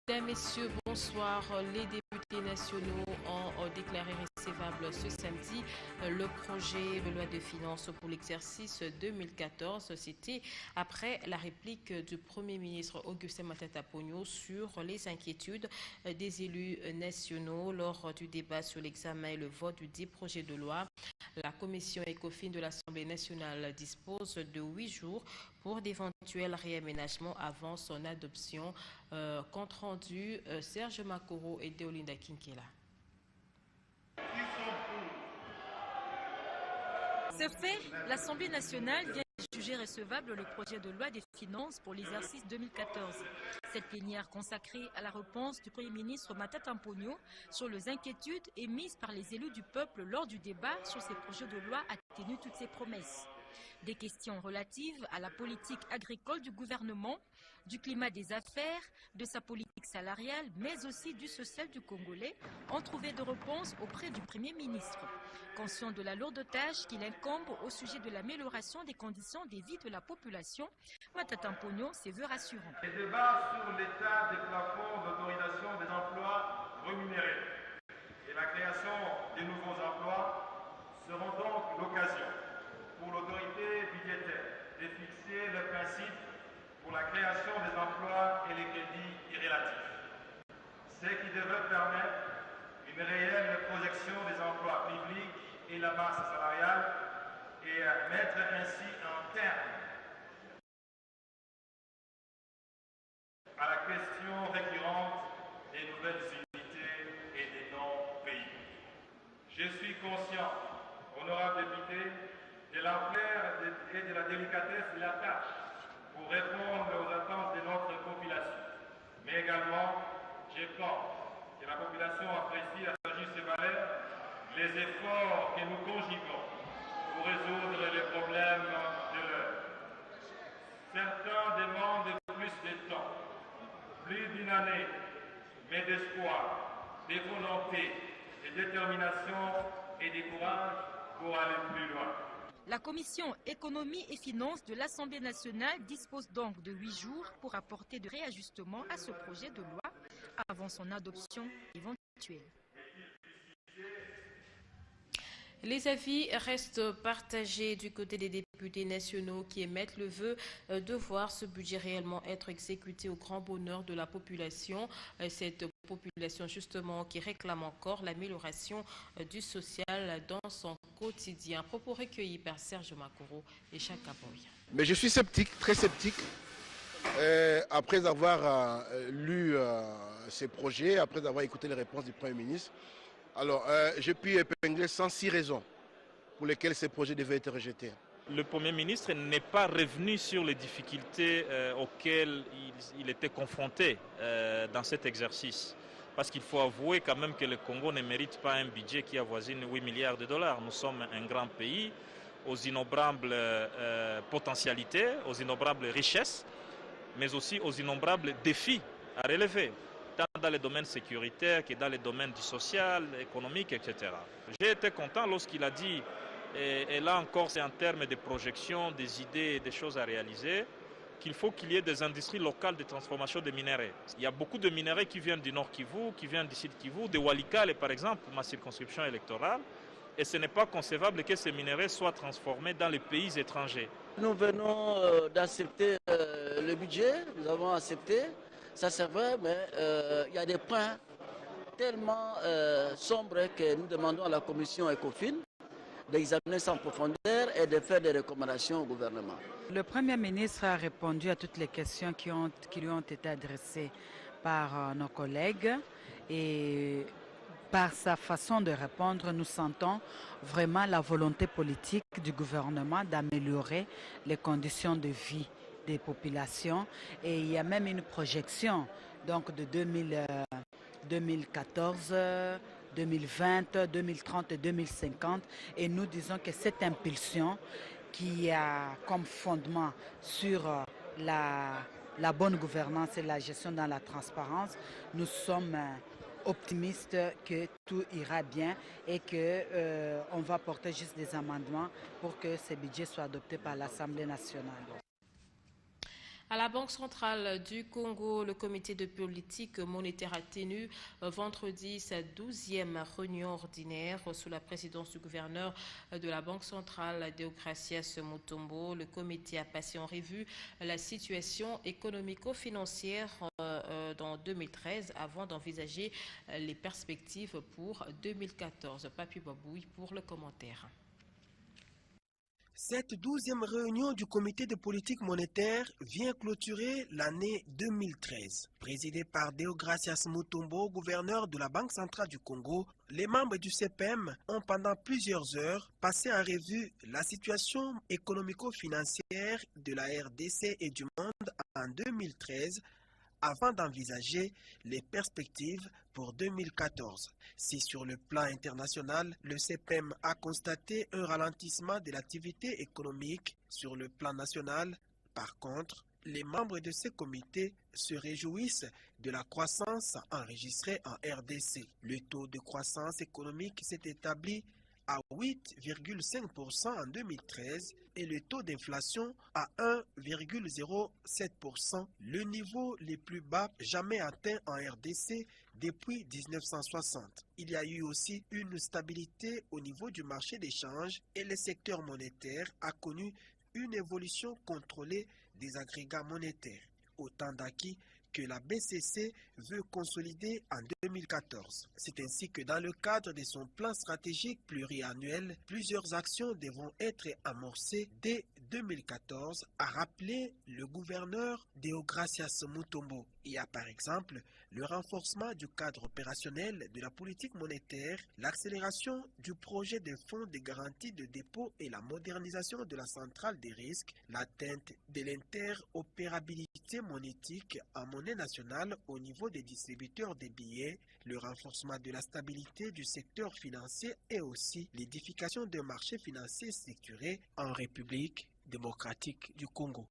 Mesdames, Messieurs, bonsoir. Les députés nationaux ont déclaré recevable ce samedi le projet de loi de finances pour l'exercice 2014. C'était après la réplique du Premier ministre Augustin Matata Ponyo sur les inquiétudes des élus nationaux lors du débat sur l'examen et le vote du dit projet de loi. La commission ECOFIN de l'Assemblée nationale dispose de 8 jours pour d'éventuels réaménagements avant son adoption. Compte rendu Serge Makoro et Deolinda Kinkela. Ce fait, l'Assemblée nationale vient de juger recevable le projet de loi des finances pour l'exercice 2014. Cette plénière consacrée à la réponse du Premier ministre Matata Ponyo sur les inquiétudes émises par les élus du peuple lors du débat sur ces projets de loi a tenu toutes ses promesses. Des questions relatives à la politique agricole du gouvernement, du climat des affaires, de sa politique salariale, mais aussi du social du Congolais, ont trouvé de réponses auprès du Premier ministre. Conscient de la lourde tâche qu'il incombe au sujet de l'amélioration des conditions de vie de la population, Matata Ponyo se veut rassurant. Les débats sur l'état des plafonds d'autorisation des emplois rémunérés et la création des nouveaux emplois seront donc l'occasion pour l'autorité budgétaire de fixer le principe pour la création des emplois et les crédits irrélatifs, ce qui devrait permettre une réelle projection des emplois publics et la masse salariale et mettre ainsi un terme à la question récurrente des nouvelles unités et des non-pays. Je suis conscient, honorables députés, de l'ampleur et de la délicatesse de la tâche pour répondre aux attentes de notre population. Mais également, je pense que la population apprécie à sa juste valeur les efforts que nous conjuguons pour résoudre les problèmes de l'heure. Certains demandent plus de temps, plus d'une année, mais d'espoir, de volonté, de détermination et de courage pour aller plus loin. La commission économie et finances de l'Assemblée nationale dispose donc de 8 jours pour apporter de réajustements à ce projet de loi avant son adoption éventuelle. Les avis restent partagés du côté des députés nationaux qui émettent le vœu de voir ce budget réellement être exécuté au grand bonheur de la population. Cette population justement qui réclame encore l'amélioration du social dans son quotidien. Propos recueillis par Serge Makoro et Chaka Boy. Mais je suis sceptique, très sceptique, après avoir lu ces projets, après avoir écouté les réponses du Premier ministre. Alors, j'ai pu épingler 106 raisons pour lesquelles ces projets devaient être rejetés. Le Premier ministre n'est pas revenu sur les difficultés auxquelles il était confronté dans cet exercice. Parce qu'il faut avouer quand même que le Congo ne mérite pas un budget qui avoisine 8 milliards de dollars. Nous sommes un grand pays aux innombrables potentialités, aux innombrables richesses, mais aussi aux innombrables défis à relever, tant dans les domaines sécuritaires que dans les domaines du social, économique, etc. J'ai été content lorsqu'il a dit, et là encore c'est en termes de projection, des idées et des choses à réaliser, qu'il faut qu'il y ait des industries locales de transformation des minerais. Il y a beaucoup de minerais qui viennent du Nord Kivu, qui viennent du Sud Kivu, de Walikale par exemple, ma circonscription électorale, et ce n'est pas concevable que ces minerais soient transformés dans les pays étrangers. Nous venons d'accepter le budget, nous avons accepté. Ça c'est vrai, mais il y a des points tellement sombres que nous demandons à la commission ECOFIN d'examiner sans profondeur et de faire des recommandations au gouvernement. Le Premier ministre a répondu à toutes les questions qui lui ont été adressées par nos collègues et par sa façon de répondre, nous sentons vraiment la volonté politique du gouvernement d'améliorer les conditions de vie des populations et il y a même une projection donc de 2014, 2020, 2030 et 2050 et nous disons que cette impulsion qui a comme fondement sur la bonne gouvernance et la gestion dans la transparence, nous sommes optimistes que tout ira bien et qu'on va porter juste des amendements pour que ce budget soit adopté par l'Assemblée nationale. À la Banque centrale du Congo, le comité de politique monétaire a tenu vendredi sa 12e réunion ordinaire sous la présidence du gouverneur de la Banque centrale, Deogracias Mutombo. Le comité a passé en revue la situation économico-financière dans 2013 avant d'envisager les perspectives pour 2014. Papi Baboui pour le commentaire. Cette 12e réunion du comité de politique monétaire vient clôturer l'année 2013. Présidée par Deogracias Mutombo, gouverneur de la Banque centrale du Congo, les membres du CPM ont pendant plusieurs heures passé en revue la situation économico-financière de la RDC et du monde en 2013 avant d'envisager les perspectives pour 2014. Si sur le plan international, le CPM a constaté un ralentissement de l'activité économique sur le plan national, par contre, les membres de ce comité se réjouissent de la croissance enregistrée en RDC. Le taux de croissance économique s'est établi à 8,5% en 2013 et le taux d'inflation à 1,07%, le niveau le plus bas jamais atteint en RDC depuis 1960. Il y a eu aussi une stabilité au niveau du marché d'échange et le secteur monétaire a connu une évolution contrôlée des agrégats monétaires. Autant d'acquis que la BCC veut consolider en 2014. C'est ainsi que dans le cadre de son plan stratégique pluriannuel, plusieurs actions devront être amorcées dès 2014, a rappelé le gouverneur Deogracias Mutombo. Il y a par exemple le renforcement du cadre opérationnel de la politique monétaire, l'accélération du projet de fonds de garantie de dépôt et la modernisation de la centrale des risques, l'atteinte de l'interopérabilité monétique en monnaie nationale au niveau des distributeurs des billets, le renforcement de la stabilité du secteur financier et aussi l'édification d'un marché financier structuré en République démocratique du Congo.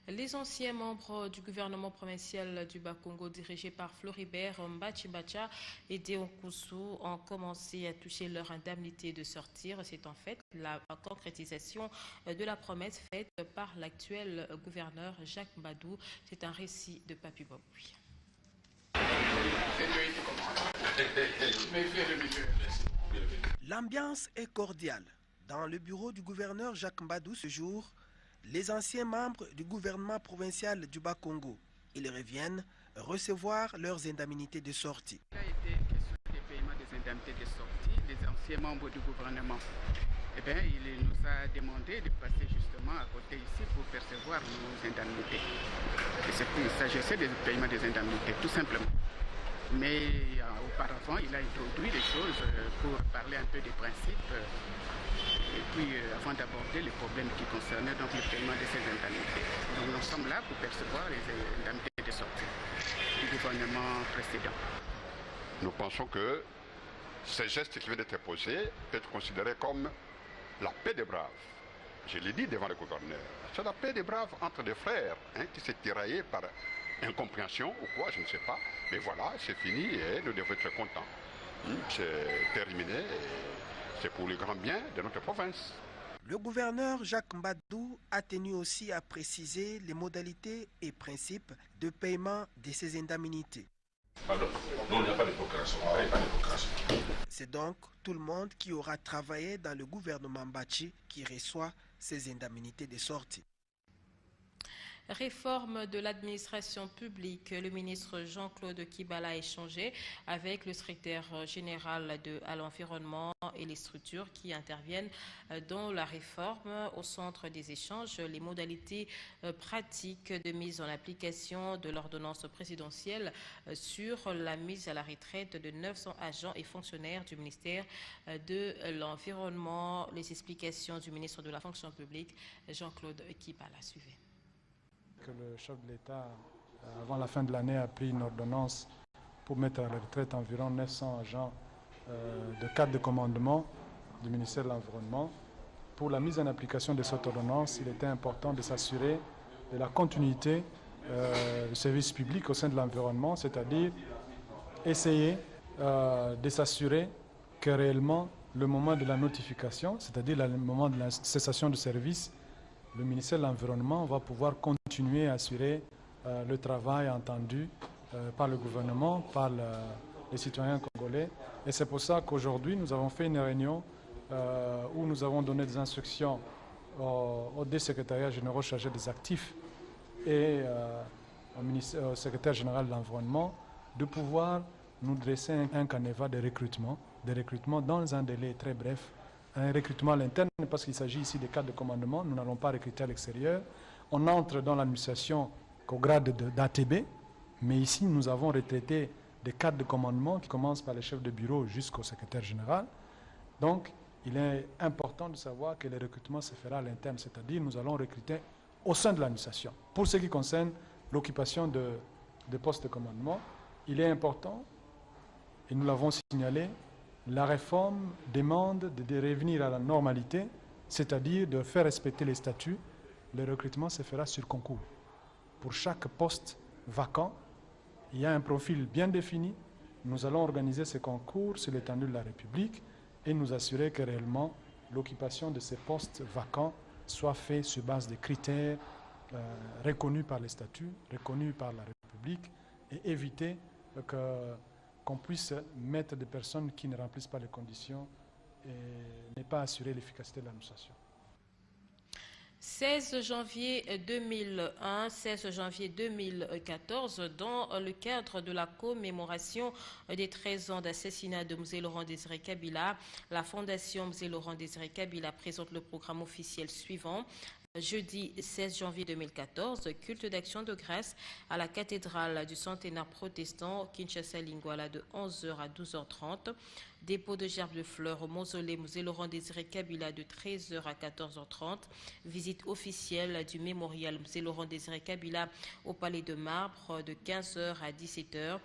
Les anciens membres du gouvernement provincial du Bas-Congo dirigés par Floribert Mbachibacha et Déon Koussou ont commencé à toucher leur indemnité de sortir. C'est en fait la concrétisation de la promesse faite par l'actuel gouverneur Jacques Mbadou. C'est un récit de Papi Baboui. L'ambiance est cordiale. Dans le bureau du gouverneur Jacques Mbadou ce jour, les anciens membres du gouvernement provincial du Bas-Congo, ils reviennent recevoir leurs indemnités de sortie. Il a été question des paiements des indemnités de sortie des anciens membres du gouvernement. Eh bien, il nous a demandé de passer justement à côté ici pour percevoir nos indemnités. Et il s'agissait des paiements des indemnités, tout simplement. Mais auparavant, il a introduit des choses pour parler un peu des principes. Et puis, avant d'aborder les problèmes qui concernaient donc le paiement de ces indemnités. Donc, nous sommes là pour percevoir les indemnités de sortie du gouvernement précédent. Nous pensons que ces gestes qui viennent d'être posés peuvent être considérés comme la paix des braves. Je l'ai dit devant le gouverneur. C'est la paix des braves entre des frères qui s'est tiraillé par incompréhension ou quoi, je ne sais pas. Mais voilà, c'est fini et nous devons être contents. C'est terminé. C'est pour le grand bien de notre province. Le gouverneur Jacques Mbadou a tenu aussi à préciser les modalités et principes de paiement de ces indemnités. Pardon, non, il n'y a pas de procuration. C'est donc tout le monde qui aura travaillé dans le gouvernement Mbachi qui reçoit ces indemnités de sortie. Réforme de l'administration publique. Le ministre Jean-Claude Kibala a échangé avec le secrétaire général à l'environnement et les structures qui interviennent dans la réforme. Au centre des échanges, les modalités pratiques de mise en application de l'ordonnance présidentielle sur la mise à la retraite de 900 agents et fonctionnaires du ministère de l'Environnement. Les explications du ministre de la fonction publique, Jean-Claude Kibala. Suivez. Que le chef de l'État, avant la fin de l'année, a pris une ordonnance pour mettre à la retraite environ 900 agents de cadre de commandement du ministère de l'Environnement. Pour la mise en application de cette ordonnance, il était important de s'assurer de la continuité du service public au sein de l'environnement, c'est-à-dire essayer de s'assurer que réellement le moment de la notification, c'est-à-dire le moment de la cessation de service, le ministère de l'Environnement va pouvoir continuer à assurer le travail entendu par le gouvernement, par les citoyens congolais. Et c'est pour ça qu'aujourd'hui, nous avons fait une réunion où nous avons donné des instructions aux deux secrétariats généraux chargés des actifs et au secrétaire général de l'Environnement de pouvoir nous dresser un canevas de recrutement dans un délai très bref, un recrutement à l'interne parce qu'il s'agit ici des cadres de commandement, nous n'allons pas recruter à l'extérieur. On entre dans l'administration qu'au grade d'ATB, mais ici nous avons retraité des cadres de commandement qui commencent par le chef de bureau jusqu'au secrétaire général. Donc il est important de savoir que le recrutement se fera à l'interne, c'est-à-dire nous allons recruter au sein de l'administration. Pour ce qui concerne l'occupation de postes de commandement, il est important, et nous l'avons signalé, la réforme demande de revenir à la normalité, c'est-à-dire de faire respecter les statuts. Le recrutement se fera sur concours. Pour chaque poste vacant, il y a un profil bien défini. Nous allons organiser ce concours sur l'étendue de la République et nous assurer que réellement l'occupation de ces postes vacants soit faite sur base de critères reconnus par les statuts, reconnus par la République et éviter qu'on puisse mettre des personnes qui ne remplissent pas les conditions et ne pas assurer l'efficacité de l'administration. 16 janvier 2001, 16 janvier 2014, dans le cadre de la commémoration des 13 ans d'assassinat de Mzee Laurent Désiré Kabila, la Fondation Mzee Laurent Désiré Kabila présente le programme officiel suivant. Jeudi 16 janvier 2014, culte d'action de grâce à la cathédrale du centenaire protestant Kinshasa-Lingwala de 11h à 12h30. Dépôt de gerbes de fleurs au mausolée Mzee Laurent Désiré Kabila de 13h à 14h30. Visite officielle du mémorial Mzee Laurent Désiré Kabila au Palais de Marbre de 15h à 17h.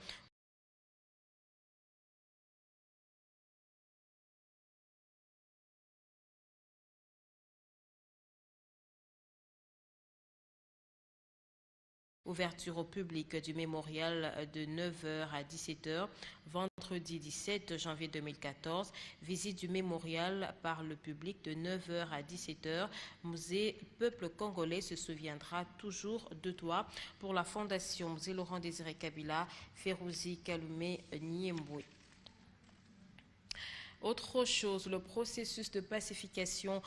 Ouverture au public du mémorial de 9h à 17h, vendredi 17 janvier 2014. Visite du mémorial par le public de 9h à 17h. Musée Peuple congolais se souviendra toujours de toi pour la Fondation Mzee Laurent Désiré Kabila, Férouzi Kaloumé Niemboué. Autre chose, le processus de pacification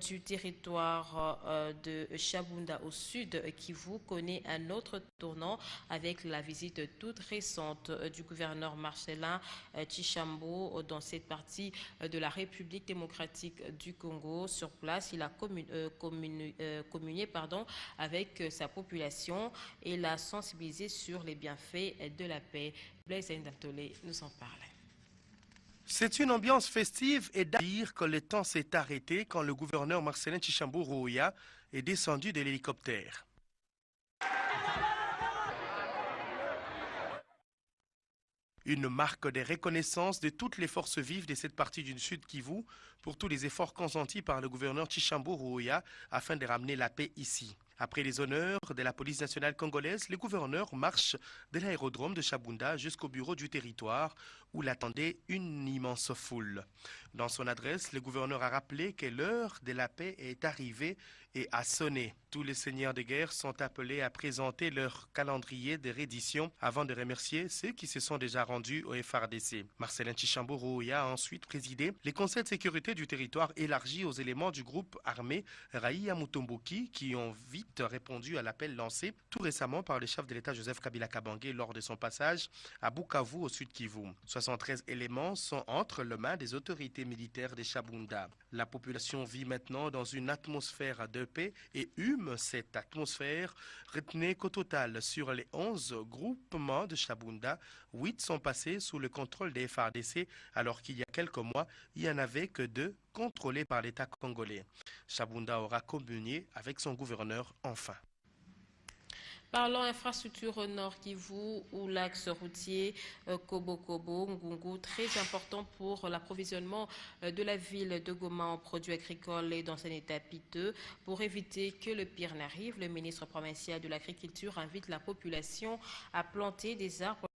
du territoire de Chabunda au sud Kivu connaît un autre tournant avec la visite toute récente du gouverneur Marcellin Tshilombo dans cette partie de la République démocratique du Congo. Sur place, il a communié avec sa population et l'a sensibilisé sur les bienfaits de la paix. Blaise Ndatolé nous en parle. C'est une ambiance festive et dire que le temps s'est arrêté quand le gouverneur Marcellin Tshilombo Rouya est descendu de l'hélicoptère. Une marque de reconnaissance de toutes les forces vives de cette partie du Sud Kivu pour tous les efforts consentis par le gouverneur Tshilombo Rouya afin de ramener la paix ici. Après les honneurs de la police nationale congolaise, le gouverneur marche de l'aérodrome de Chabunda jusqu'au bureau du territoire où l'attendait une immense foule. Dans son adresse, le gouverneur a rappelé que l'heure de la paix est arrivée et a sonné. Tous les seigneurs de guerre sont appelés à présenter leur calendrier de reddition avant de remercier ceux qui se sont déjà rendus au FARDC. Marcellin Tshilombo Rouya a ensuite présidé les conseils de sécurité du territoire élargis aux éléments du groupe armé Raïa Mutomboki qui ont vite répondu à l'appel lancé tout récemment par le chef de l'État Joseph Kabila Kabange lors de son passage à Bukavu au Sud Kivu. 73 éléments sont entre les mains des autorités militaires de Chabunda. La population vit maintenant dans une atmosphère de paix et hume cette atmosphère. Retenez qu'au total, sur les 11 groupements de Chabunda, 8 sont passés sous le contrôle des FARDC, alors qu'il y a quelques mois, il n'y en avait que 2 contrôlés par l'État congolais. Chabunda aura communié avec son gouverneur enfin. Parlons infrastructure au Nord Kivu ou l'axe routier Kobo-Kobo-Ngungu, très important pour l'approvisionnement de la ville de Goma en produits agricoles et dans un état piteux. Pour éviter que le pire n'arrive, le ministre provincial de l'Agriculture invite la population à planter des arbres